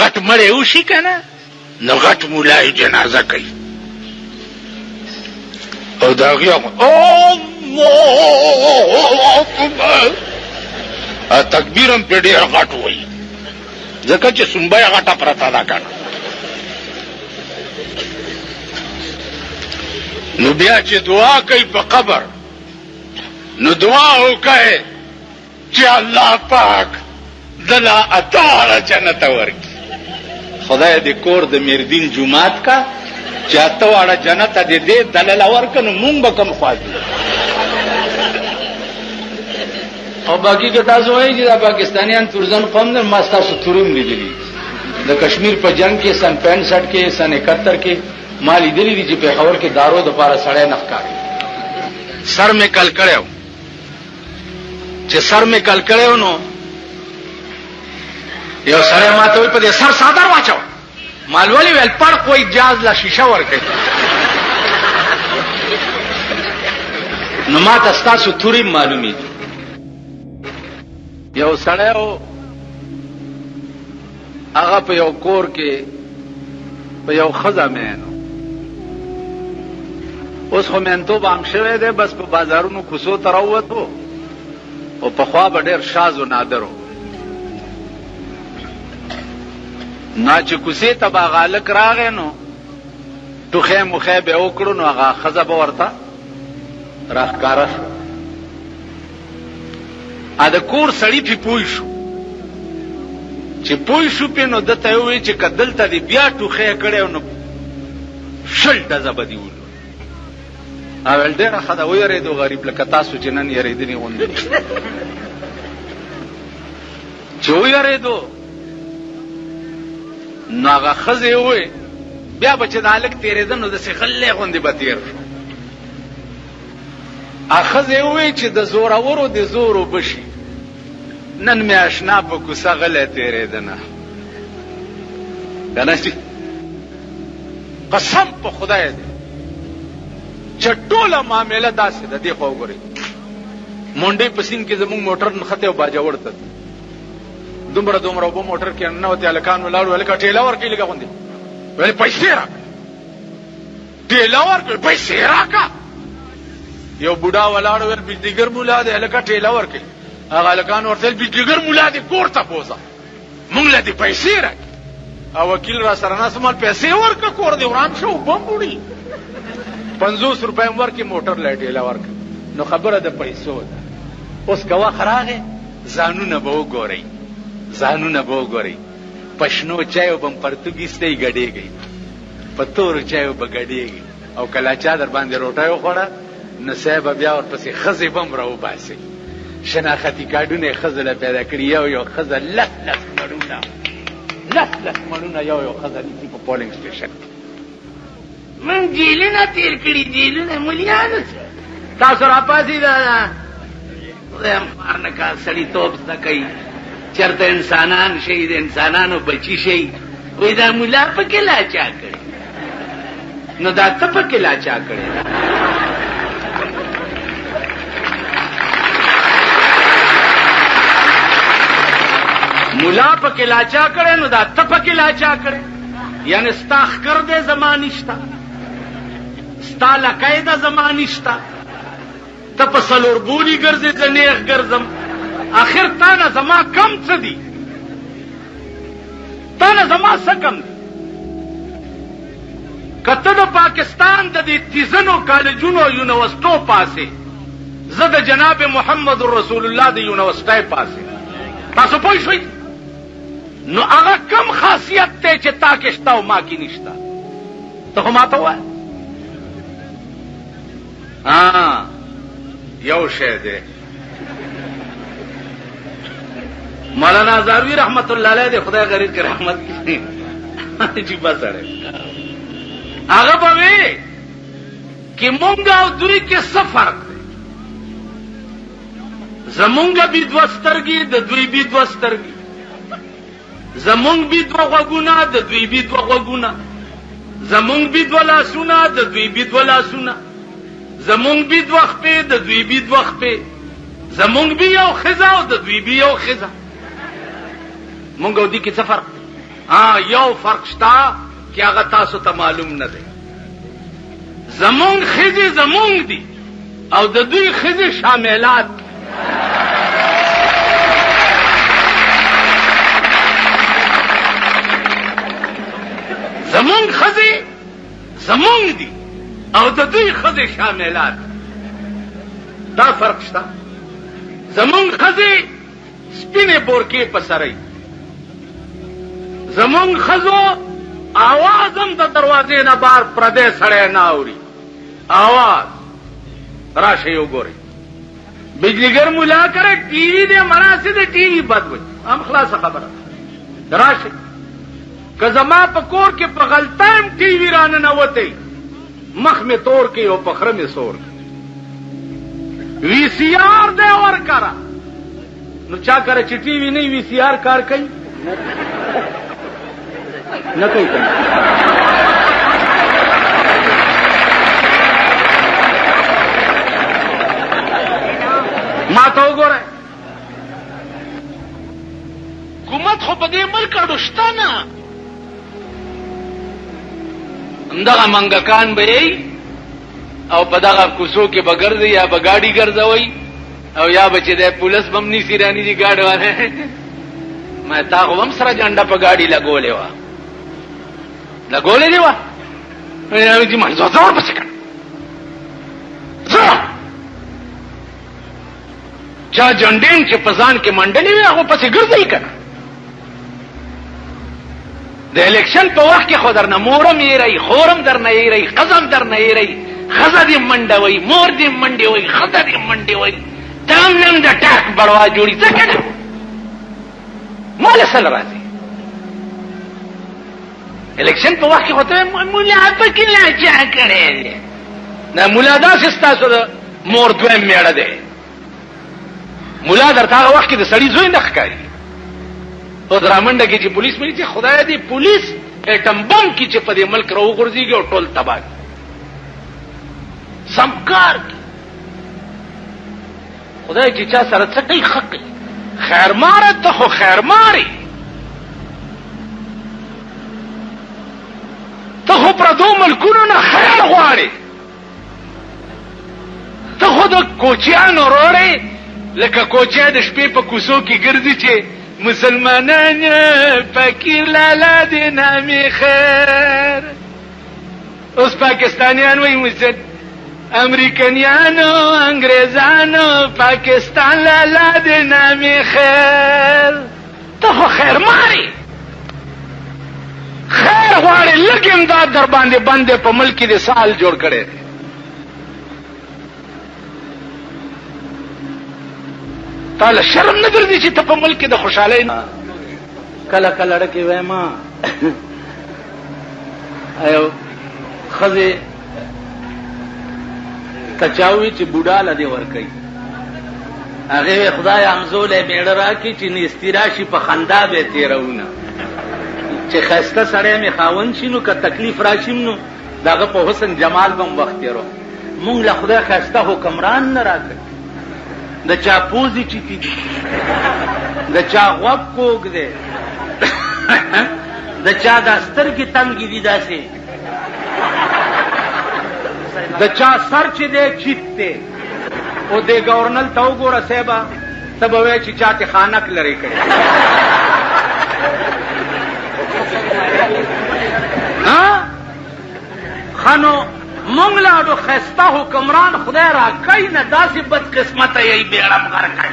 غټ مړی وشي که نه نو غټ مولای جنازه کوي او د هغې الله اکبر تکبیر هم پرې ډېر غټ وایي ځکه چې سنبه یې غټه پرته ده که نه نو بیا چې دعا کوي په قبر نو دعا وکړئ چې الله پاک دله اته جنت ورکړي خدای دې کور د میردین جومات کا چې اته واړه جنت دې دې دله ورکړه نو مونږ به کوم خوا ځو او باقي که تاسو وایي چې دا پاکستانیان تورزن قوم نه ما ستاسو تورم لیدلي د کشمیر په جنگ کې سن 65 کې سن 71 کې ما لیدلي دي چې پېښور کې دارو دپاره سړی نه ښکاري سر مې کل کړی چې سر مې کل کړی نو یو سړی ما ته وایي په دې سر څادر واچوه ما ولې ویل پړق وایي جاز له شیشه ورکوي نو ما ته ستاسو تورې معلومېږي یو سړی و هغه په یو کور کې په یو ښځه مین اوس خو مینتوب عام شوی دی بس په بازارونو کوڅو ته راووتو او پخوا به ډېر شاز و نادر و نا چې کوڅې ته به هغه هلک راغی نو ټوخی موخی به یې وکړو نو هغه ښځه به ورته راښکاره شو د کور سړي پې پوه شو چې پوه شو پې نو ده ته یې ووایي چې که دلته دې بیا ټوخی یې کړی نو 10 ډزه به دې ولو ویل ډېره ښه ده ویرېدو غریب لکه تاسو چې نن یېرېدلي غوندې چې ویرېدو نو هغه ښځې یې ووایي بیا به چې د هلک تېرېده نو داسې غلی غوندې به تېر شو هغه ښځې یې ووایي چې د زورورو د زور اوبه شي نن مې اشنا په کوڅه غلی تېرېده نه که نه چې قسم په خدای دی چې ټوله معامله داسې ده دې خوا وګورئ مونډۍ په سیند کې زموږ موټر نښتی او باجوړ ته دومره اوبه موټر کې ننوتې هلکان ولاړو هلکه ټېله ورکړئ لږه غوندې ویل پیسې راکړه ټېله ورکړئ پیسې راکړه یو بوډا ولاړ ویل بجلیګر مولا دی هلکه ټېله ورکړئ هغه هلکان ورته ویل بجلیګر مولا دی کور ته بوځه مونږ له دې پیسې راکړي او وکیل را سره ناست مال پیسې ورکړه کور دې وران شو اوبه هم وړي 50 روپۍ هم ورکړي موټر له ټېله ورکړي نو خبره د پیسو ده اوس که وخت راغی ځانونه به وګورئ ځانونه به وګورئ په شنو چایو به م پرتوګ ایستی ګډېږئ په تورو چایو به ګډېږئ او کله چا در باندې روټۍ وخوړه نو صاحب به بیا ورپسې ښځې به م راوباسئ شناختي کارډونه یې ښځو له پیدا کړي یو ښځه لس مړونه یو ښځه نیسي په پولنګ سټېشن کې من جیلونه تیر کړي جیلونه ملیانو تاسو راپاسئ خدای مار نه کا سړیتوب زده کوي چېرته انسانان شي د انسانانو بچي شي وایي دا ملا پکې لا چا کړي نو دا ته پکې لا چا کړي ملا پکې لا چا کړي نو دا ته پکې لا چا کړي یعنی ستا ښکر دی زما نشته ستا لکۍ ده زما نشته ته په څلوربولي ګرځې زه نیغ ګرځم آخر تا نه زما کم څه دي تا نه زما څه کم دي که ته د پاکستان د دې تیزنو کالجونو یونیورسټو پاسې زه د جناب محمد رسول الله د یونیورسټۍ پاسې تاسو پوه شوئ نو هغه کم خاصیت دی چې تا کې شته او ما کې نشته ته خو ما ته ووایه یو شی دی مولانا هزاروي رحمت الله علیه دی خدای غریب کې رحمت کړي عجیبه سړی هغه به وی چې مونږ او دوی کې څه فرق دی زمونږ بي دوه سترګې د دوی بي دوه سترګې زمونږ بي دوه غوږونه د دوی بي دوه غوږونه زمونږ بي دوه لاسونه د دوی بي دوه لاسونه زمونږ بي دوه خپې د دوی بي دوه خپې زمونږ بي یو ښځه او د دوی بي یو ښځه مونږ او دوی کې څه فرق دی یو فرق شتا چې هغه تاسو ته معلوم نه دی. زمونږ ښځې زمونږ دي او د دوی ښځې شاملات. زمونږ ښځې زمونږ دي او د دوی ښځې شاملات. دا فرق شته. زمونږ ښځې سپینې بورکې په سرې، زمونږ ښځو आवाज هم د دروازې نه بار پردی سړی نه اوري. आवाज راشئ وګورئ. بجلیګر ملا کرے ٹی وی دے مناسب دے ٹی وی بد وي هم خلاص خبره. راشئ که زما په کور کې په غلطایم ټي وي رانه نوتی مخ می تور کې او په خره می سور وی سی آر دے ور کرا نو چا کرے چې ټي وي نه وی سی آر کار کوي نه کوي. ما ته وګوره حکومت خو په دې ملک اړو شته نه. همدغه منګکان به یې او په دغه کوڅو کې به ګرځي یا به ګاډي ګرځوئ او یا به چې د پولیس به هم نیسي رانیسي ګاډي والا. ما تا خو هم سره جنډه په ګاډي لګولې وه دې وه چې ما زه ورپسې کړم. چا جنډین چې په ځان کې منډلې وي هغه پسې ګرځئ که نه. د الیکشن په وخت کې خو درنه مورم ایرئ خورم درنه ایرئ ښځم درنه ایرئ ښځه دې منډوئ مور دې منډې وئ ښځه دې منډې وئ ته هم نن د ټاک بړوا جوړي ځه که نه ما له سره راځي. الیکشن په وخت کې خو ته ملا پکې لاچا کړی دی. نه ملا داسې ستاسو د مور دویم میړه دی. ملا درته هغه وخت کې د سړي زوی نه ښکاري. اوس رامنډه کې چې پولیس مې چې خدای دې پولیس ایټم بم کې چې په دې ملک راوغورځېږي او ټول تباه سم کار کوي. خدای چې چا سره څه کوي ښه کوي. خیرماره ته خو خیرمارې ته خو پردو ملکونو نه خیر غواړې. ته خو د کوچیانو وروړې لکه کوچیا د شپې په کوڅو کې ګرځي چې مسلمانان فقیر لالا دې نامې خیر. اوس پاکستانیان وایي امریکنیانو انګریزانو پاکستان لالا دې نامې خیر. ته خو خیرمارې خیر غواړې لږ امداد در باندې بند په ملک کې دې سال جوړ کړی. تاله شرم نه ګرځي چې ته په ملک کې د خوشحالۍ کله کله ډکې وایم ایو ښځې ته چا ووي چې بوډا له دې ورکوي هغې وی خدای همزولی میړه راکړي چې نیستي راشي په خندا به یې تېروونه چې ښایسته سړی مې خاوند شي نو که تکلیف راشي نو د هغه په حسن جمال به هم وخت تېرو. مونږ له خدای ښایسته حکمران نه راکړي. د چا پوزې چیتي دي د چا غوږ کوږ دی د چا دا سترګې تنګې دي داسې د چا سر چې دی چیت دی او دې ګورنل ته وګوره صاحبه ته به وایې چې چا تې خانک لرې کړی. ښه نو مونږ لاړو ښایسته حکمران خدای راکوي نه داسې بد قسمته یې بیړم غرقه